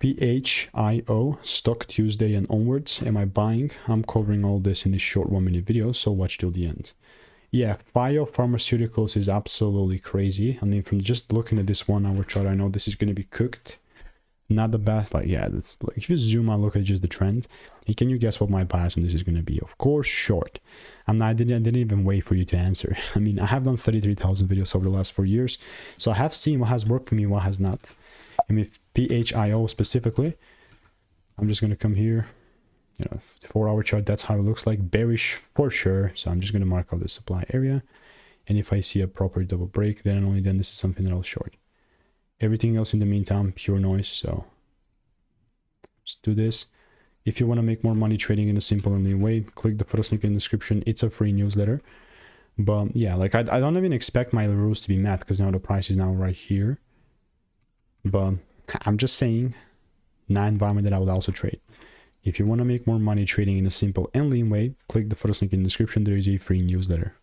PHIO Stock Tuesday and onwards. Am I buying? I'm covering all this in this short 1-minute video, so watch till the end. Yeah, PHIO Pharmaceuticals is absolutely crazy. I mean, from just looking at this 1 hour chart, I know this is going to be cooked. Not the best. Like, yeah, that's like, if you zoom out, look at just the trend. And can you guess what my bias on this is going to be? Of course, short. I didn't even wait for you to answer. I mean, I have done 33,000 videos over the last 4 years, so I have seen what has worked for me, what has not. I mean, PHIO specifically, I'm just going to come here. You know, 4 hour chart, that's how it looks like. Bearish for sure. So I'm just going to mark out the supply area. And if I see a proper double break, then and only then this is something that I'll short. Everything else in the meantime, pure noise. So let's do this. If you want to make more money trading in a simple and lean way, click the first link in the description. It's a free newsletter. But yeah, like I don't even expect my rules to be met because now the price is now right here. But I'm just saying, not an environment that I would also trade. If you want to make more money trading in a simple and lean way, click the first link in the description. There is a free newsletter.